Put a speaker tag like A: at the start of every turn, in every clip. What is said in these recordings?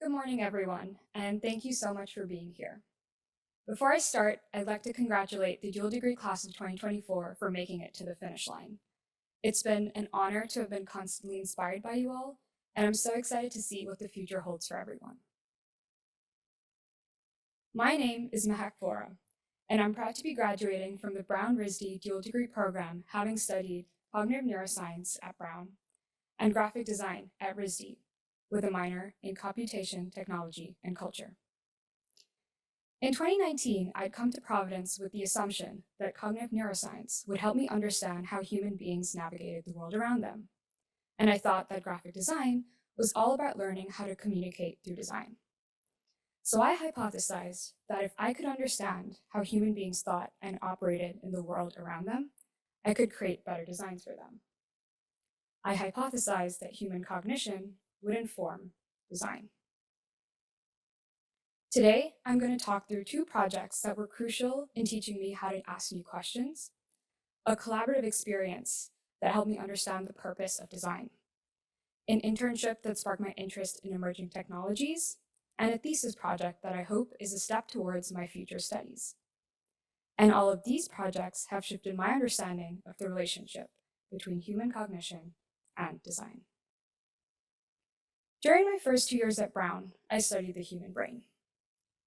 A: Good morning, everyone, and thank you so much for being here. Before I start, I'd like to congratulate the dual degree class of 2024 for making it to the finish line. It's been an honor to have been constantly inspired by you all, and I'm so excited to see what the future holds for everyone. My name is Mehek Vohra, and I'm proud to be graduating from the Brown RISD dual degree program, having studied cognitive neuroscience at Brown and graphic design at RISD, with a minor in computation, technology, and culture. In 2019, I'd come to Providence with the assumption that cognitive neuroscience would help me understand how human beings navigated the world around them. And I thought that graphic design was all about learning how to communicate through design. So I hypothesized that if I could understand how human beings thought and operated in the world around them, I could create better designs for them. I hypothesized that human cognition would inform design. Today, I'm going to talk through two projects that were crucial in teaching me how to ask new questions, a collaborative experience that helped me understand the purpose of design, an internship that sparked my interest in emerging technologies, and a thesis project that I hope is a step towards my future studies. And all of these projects have shifted my understanding of the relationship between human cognition and design. During my first 2 years at Brown, I studied the human brain,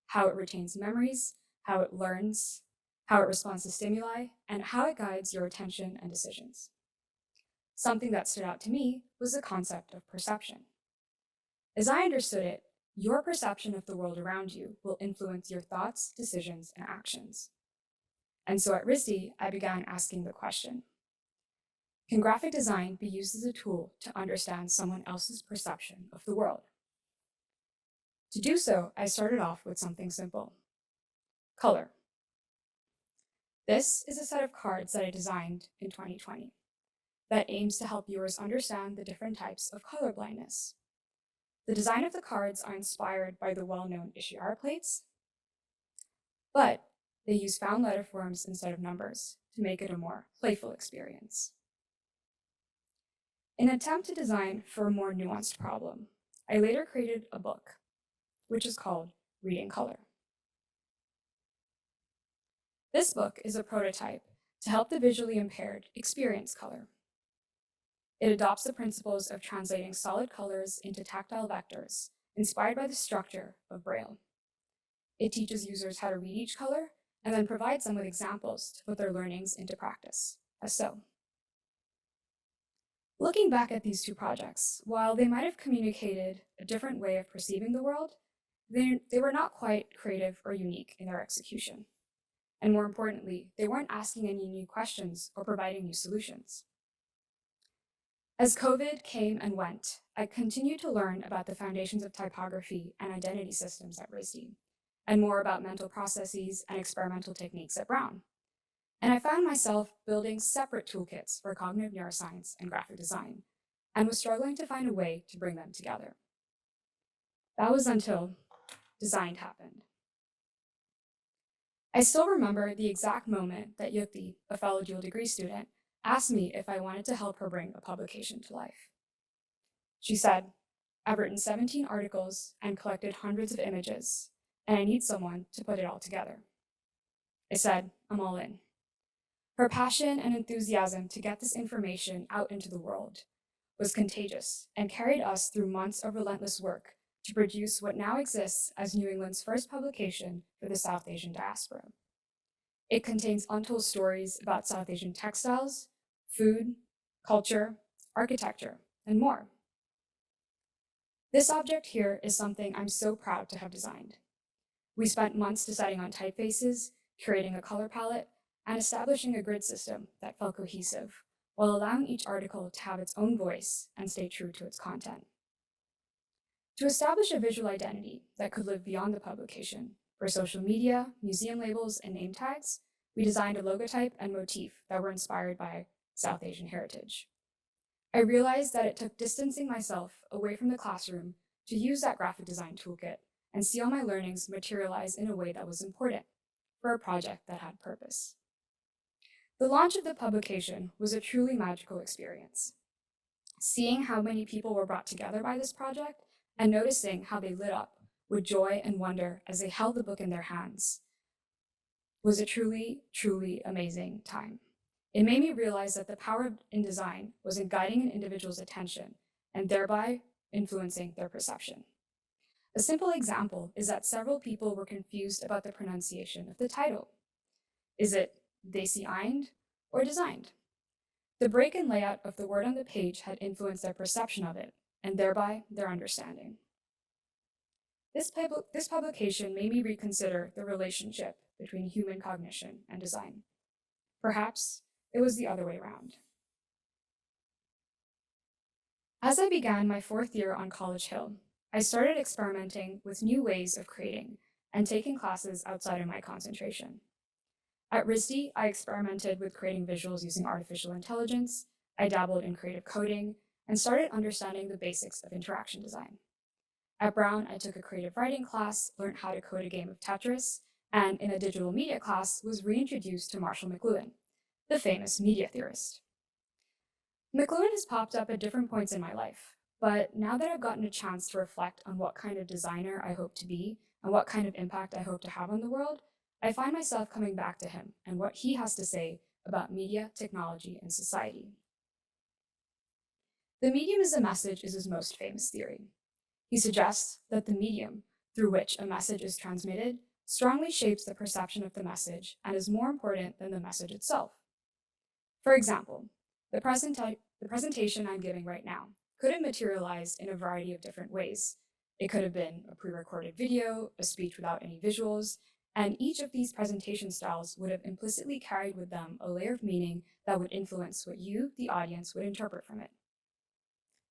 A: how it retains memories, how it learns, how it responds to stimuli, and how it guides your attention and decisions. Something that stood out to me was the concept of perception. As I understood it, your perception of the world around you will influence your thoughts, decisions, and actions. And so at RISD, I began asking the question, can graphic design be used as a tool to understand someone else's perception of the world? To do so, I started off with something simple, color. This is a set of cards that I designed in 2020 that aims to help viewers understand the different types of color blindness. The design of the cards are inspired by the well-known Ishihara plates, but they use found letter forms instead of numbers to make it a more playful experience. In an attempt to design for a more nuanced problem, I later created a book, which is called Reading Color. This book is a prototype to help the visually impaired experience color. It adopts the principles of translating solid colors into tactile vectors, inspired by the structure of Braille. It teaches users how to read each color and then provides them with examples to put their learnings into practice, as so. Looking back at these two projects, while they might have communicated a different way of perceiving the world, they were not quite creative or unique in their execution. And more importantly, they weren't asking any new questions or providing new solutions. As COVID came and went, I continued to learn about the foundations of typography and identity systems at RISD, and more about mental processes and experimental techniques at Brown. And I found myself building separate toolkits for cognitive neuroscience and graphic design, and was struggling to find a way to bring them together. That was until design happened. I still remember the exact moment that Yutti, a fellow dual degree student, asked me if I wanted to help her bring a publication to life. She said, I've written 17 articles and collected hundreds of images, and I need someone to put it all together. I said, I'm all in. Her passion and enthusiasm to get this information out into the world was contagious and carried us through months of relentless work to produce what now exists as New England's first publication for the South Asian diaspora. It contains untold stories about South Asian textiles, food, culture, architecture, and more. This object here is something I'm so proud to have designed. We spent months deciding on typefaces, curating a color palette, and establishing a grid system that felt cohesive, while allowing each article to have its own voice and stay true to its content. To establish a visual identity that could live beyond the publication, for social media, museum labels, and name tags, we designed a logotype and motif that were inspired by South Asian heritage. I realized that it took distancing myself away from the classroom to use that graphic design toolkit and see all my learnings materialize in a way that was important for a project that had purpose. The launch of the publication was a truly magical experience. Seeing how many people were brought together by this project and noticing how they lit up with joy and wonder as they held the book in their hands was a truly, truly amazing time. It made me realize that the power in design was in guiding an individual's attention and thereby influencing their perception. A simple example is that several people were confused about the pronunciation of the title. Is it designed or designed? The break in layout of the word on the page had influenced their perception of it, and thereby their understanding. This publication made me reconsider the relationship between human cognition and design. Perhaps it was the other way around. As I began my 4th year on College Hill, I started experimenting with new ways of creating and taking classes outside of my concentration. At RISD, I experimented with creating visuals using artificial intelligence, I dabbled in creative coding, and started understanding the basics of interaction design. At Brown, I took a creative writing class, learned how to code a game of Tetris, and in a digital media class was reintroduced to Marshall McLuhan, the famous media theorist. McLuhan has popped up at different points in my life, but now that I've gotten a chance to reflect on what kind of designer I hope to be and what kind of impact I hope to have on the world, I find myself coming back to him and what he has to say about media, technology, and society. The medium as a message is his most famous theory. He suggests that the medium through which a message is transmitted strongly shapes the perception of the message and is more important than the message itself. For example, the presentation I'm giving right now could have materialized in a variety of different ways. It could have been a pre-recorded video, a speech without any visuals, and each of these presentation styles would have implicitly carried with them a layer of meaning that would influence what you, the audience, would interpret from it.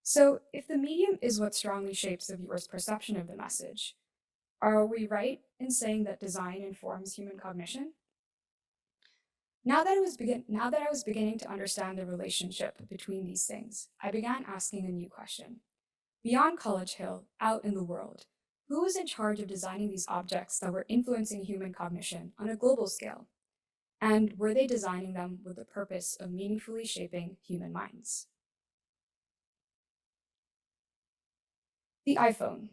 A: So, if the medium is what strongly shapes the viewer's perception of the message, are we right in saying that design informs human cognition? Now that I was beginning to understand the relationship between these things, I began asking a new question. Beyond College Hill, out in the world, who was in charge of designing these objects that were influencing human cognition on a global scale? And were they designing them with the purpose of meaningfully shaping human minds? The iPhone,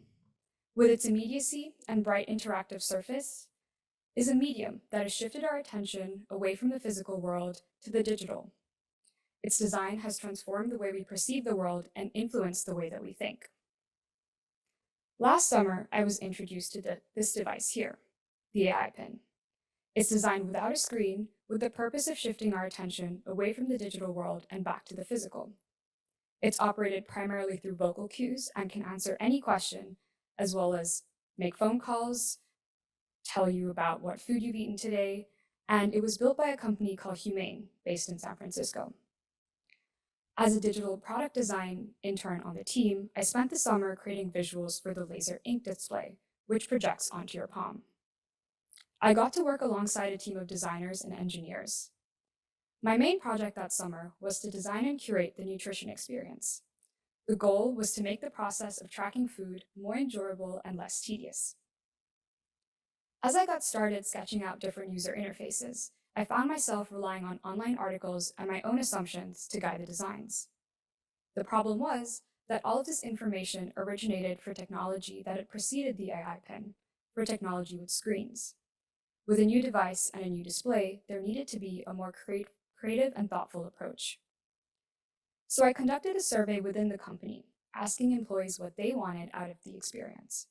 A: with its immediacy and bright interactive surface, is a medium that has shifted our attention away from the physical world to the digital. Its design has transformed the way we perceive the world and influenced the way that we think. Last summer, I was introduced to this device here, the AI pen. It's designed without a screen with the purpose of shifting our attention away from the digital world and back to the physical. It's operated primarily through vocal cues and can answer any question, as well as make phone calls, tell you about what food you've eaten today, and it was built by a company called Humane, based in San Francisco. As a digital product design intern on the team, I spent the summer creating visuals for the laser ink display, which projects onto your palm. I got to work alongside a team of designers and engineers. My main project that summer was to design and curate the nutrition experience. The goal was to make the process of tracking food more enjoyable and less tedious. As I got started sketching out different user interfaces, I found myself relying on online articles and my own assumptions to guide the designs. The problem was that all of this information originated for technology that had preceded the AI pen, for technology with screens. With a new device and a new display, there needed to be a more creative and thoughtful approach. So I conducted a survey within the company, asking employees what they wanted out of the experience.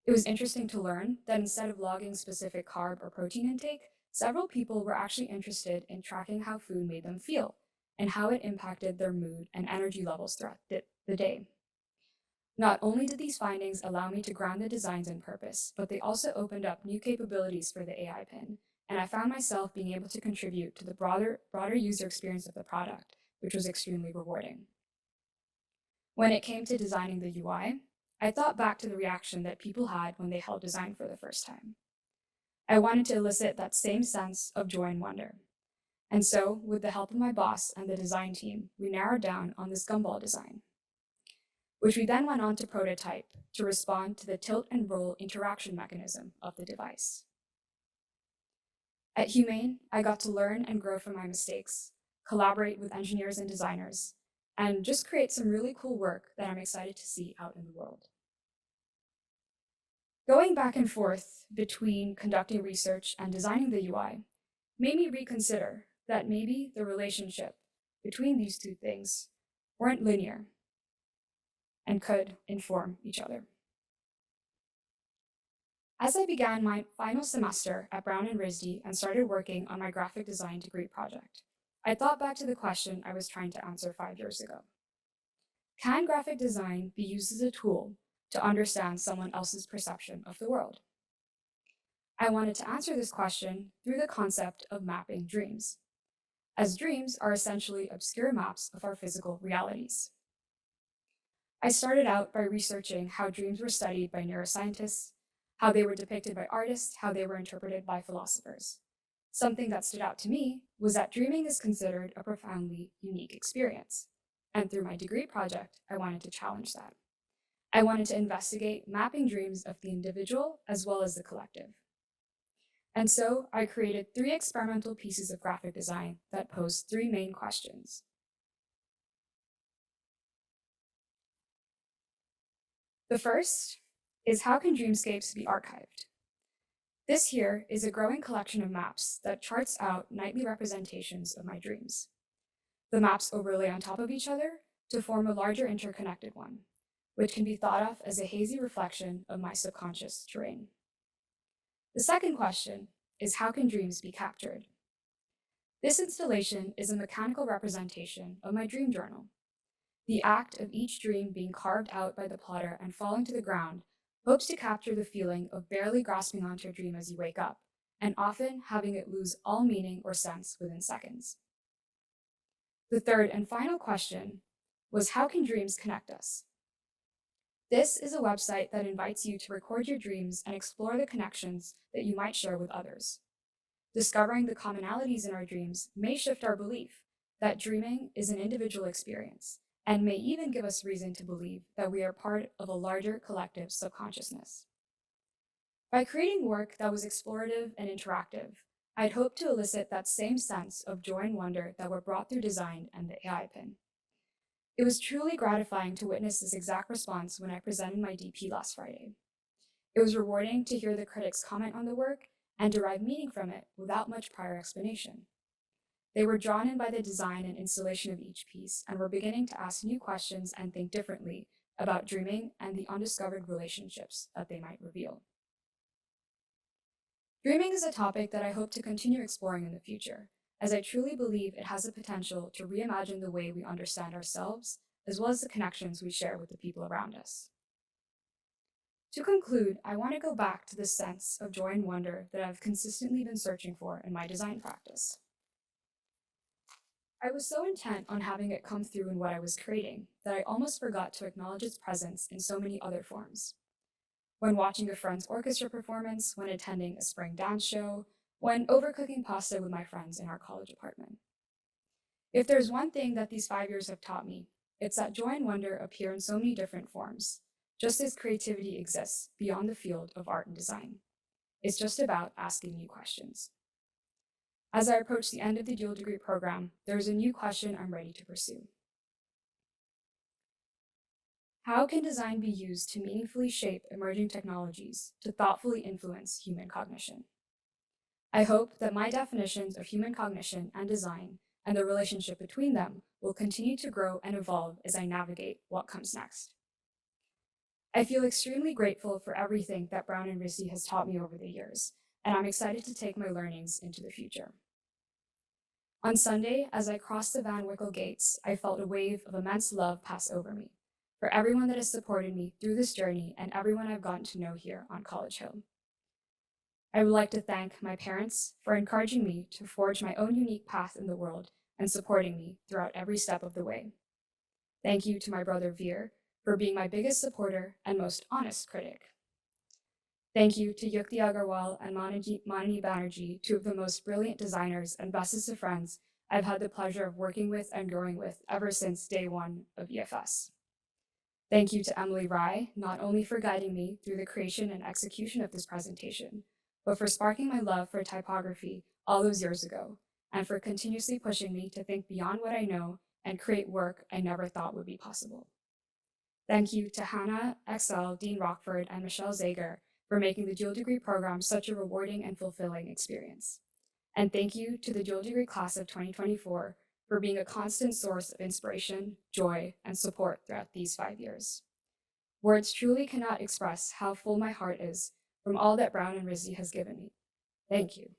A: It was interesting to learn that instead of logging specific carb or protein intake, several people were actually interested in tracking how food made them feel and how it impacted their mood and energy levels throughout the day. Not only did these findings allow me to ground the designs in purpose, but they also opened up new capabilities for the AI pen, and I found myself being able to contribute to the broader user experience of the product, which was extremely rewarding. When it came to designing the UI, I thought back to the reaction that people had when they held design for the first time. I wanted to elicit that same sense of joy and wonder. And so, with the help of my boss and the design team, we narrowed down on this gumball design, which we then went on to prototype to respond to the tilt and roll interaction mechanism of the device. At Humane, I got to learn and grow from my mistakes, collaborate with engineers and designers, and just create some really cool work that I'm excited to see out in the world. Going back and forth between conducting research and designing the UI made me reconsider that maybe the relationship between these two things weren't linear and could inform each other. As I began my final semester at Brown and RISD and started working on my graphic design degree project, I thought back to the question I was trying to answer 5 years ago. Can graphic design be used as a tool to understand someone else's perception of the world? I wanted to answer this question through the concept of mapping dreams, as dreams are essentially obscure maps of our physical realities. I started out by researching how dreams were studied by neuroscientists, how they were depicted by artists, how they were interpreted by philosophers. Something that stood out to me was that dreaming is considered a profoundly unique experience. And through my degree project, I wanted to challenge that. I wanted to investigate mapping dreams of the individual as well as the collective. And so I created 3 experimental pieces of graphic design that posed 3 main questions. The first is, how can dreamscapes be archived? This here is a growing collection of maps that charts out nightly representations of my dreams. The maps overlay on top of each other to form a larger interconnected one, which can be thought of as a hazy reflection of my subconscious terrain. The second question is, how can dreams be captured? This installation is a mechanical representation of my dream journal. The act of each dream being carved out by the plotter and falling to the ground hopes to capture the feeling of barely grasping onto a dream as you wake up, and often having it lose all meaning or sense within seconds. The third and final question was, how can dreams connect us? This is a website that invites you to record your dreams and explore the connections that you might share with others. Discovering the commonalities in our dreams may shift our belief that dreaming is an individual experience, and may even give us reason to believe that we are part of a larger collective subconsciousness. By creating work that was explorative and interactive, I'd hoped to elicit that same sense of joy and wonder that were brought through design and the AI pin. It was truly gratifying to witness this exact response when I presented my DP last Friday. It was rewarding to hear the critics comment on the work and derive meaning from it without much prior explanation. They were drawn in by the design and installation of each piece and were beginning to ask new questions and think differently about dreaming and the undiscovered relationships that they might reveal. Dreaming is a topic that I hope to continue exploring in the future, as I truly believe it has the potential to reimagine the way we understand ourselves, as well as the connections we share with the people around us. To conclude, I want to go back to the sense of joy and wonder that I've consistently been searching for in my design practice. I was so intent on having it come through in what I was creating that I almost forgot to acknowledge its presence in so many other forms. When watching a friend's orchestra performance, when attending a spring dance show, when overcooking pasta with my friends in our college apartment. If there's one thing that these 5 years have taught me, it's that joy and wonder appear in so many different forms, just as creativity exists beyond the field of art and design. It's just about asking new questions. As I approach the end of the dual degree program, there's a new question I'm ready to pursue. How can design be used to meaningfully shape emerging technologies to thoughtfully influence human cognition? I hope that my definitions of human cognition and design and the relationship between them will continue to grow and evolve as I navigate what comes next. I feel extremely grateful for everything that Brown and RISD has taught me over the years, and I'm excited to take my learnings into the future. On Sunday, as I crossed the Van Wickle gates, I felt a wave of immense love pass over me, for everyone that has supported me through this journey and everyone I've gotten to know here on College Hill. I would like to thank my parents for encouraging me to forge my own unique path in the world and supporting me throughout every step of the way. Thank you to my brother Veer for being my biggest supporter and most honest critic. Thank you to Yukti Agarwal and Manani Banerjee, 2 of the most brilliant designers and bestest of friends I've had the pleasure of working with and growing with ever since day 1 of EFS. Thank you to Emily Rye, not only for guiding me through the creation and execution of this presentation, but for sparking my love for typography all those years ago, and for continuously pushing me to think beyond what I know and create work I never thought would be possible. Thank you to Hannah, Excel, Dean Rockford, and Michelle Zager for making the dual degree program such a rewarding and fulfilling experience. And thank you to the dual degree class of 2024 for being a constant source of inspiration, joy, and support throughout these 5 years. Words truly cannot express how full my heart is from all that Brown and RISD has given me. Thank you.